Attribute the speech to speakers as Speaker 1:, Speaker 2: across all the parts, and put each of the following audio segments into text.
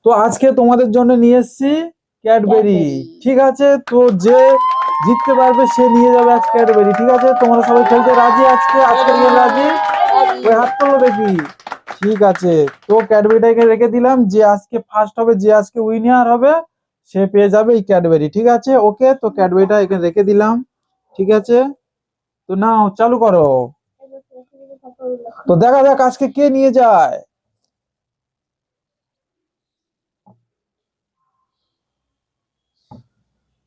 Speaker 1: তো আজকে তোমাদের জন্য নিয়ে এসেছি ক্যাডবেরি। ঠিক আছে, তো যে জিততে পারবে সে নিয়ে যাবে আজ ক্যাডবেরি। ঠিক আছে, তোমরা সবাই খেলতে রাজি? আজকের গেম রাজি? ওই হাত তোলো দেখি। ঠিক আছে, তো ক্যাডবেরিটাকে রেখে দিলাম। যে আজকে ফার্স্ট হবে, যে আজকে উইনার হবে, সে পেয়ে যাবে এই ক্যাডবেরি। ঠিক আছে, ওকে, তো ক্যাডবেরিটা এখানে রেখে দিলাম। ঠিক আছে, তো নাও চালু করো। তো দেখা যাক আজকে কে নিয়ে যায়।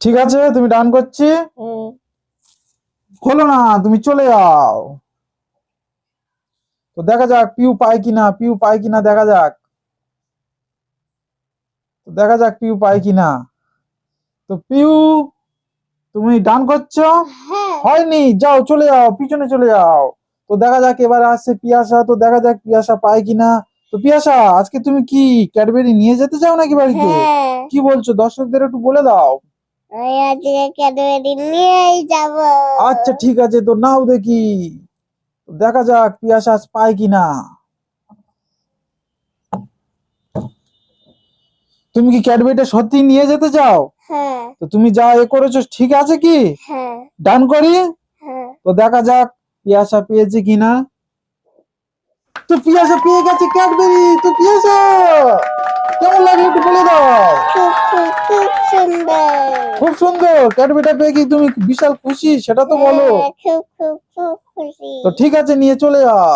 Speaker 1: ঠিক আছে, তুমি ডান করছি। হলো না, তুমি চলে যাও। তো দেখা যাক পিউ পায় কিনা দেখা যাক। তো দেখা যাক পিউ পায় কিনা। তো পিউ, তুমি ডান করছো? হয়নি, যাও চলে যাও, পিছনে চলে যাও। তো দেখা যাক এবার আসছে পিয়াসা। তো দেখা যাক পিয়াসা পায় কিনা। তো পিয়াসা, আজকে তুমি কি ক্যাডবেরি নিয়ে যেতে চাও নাকি বাড়িতে? কি বলছো, দর্শকদের একটু বলে দাও।
Speaker 2: আমি আজকে ক্যাডবেরি নিয়েই যাব।
Speaker 1: আচ্ছা ঠিক আছে, তো নাও দেখি। দেখা যাক পিয়াসা আজ পায় কিনা। তুমি কি ক্যাডবেরিটা সত্যি নিয়ে যেতে চাও?
Speaker 2: হ্যাঁ।
Speaker 1: তো তুমি যা করেছো ঠিক আছে কি?
Speaker 2: হ্যাঁ।
Speaker 1: ডান করি?
Speaker 2: হ্যাঁ।
Speaker 1: তো দেখা যাক পিয়াসা পেয়েছে কিনা। তো পিয়াসা পেয়ে গেছে ক্যাডবেরি। তো পিয়াসা কেমন লাগলো একটু বলে দাও।
Speaker 2: খুব খুব খুব সুন্দর।
Speaker 1: খুব সুন্দর, ক্যাডবেরিটা পেয়ে কি তুমি বিশাল খুশি সেটা তো বলো।
Speaker 2: খুব খুব খুব খুশি।
Speaker 1: তো ঠিক আছে, নিয়ে চলে যাও।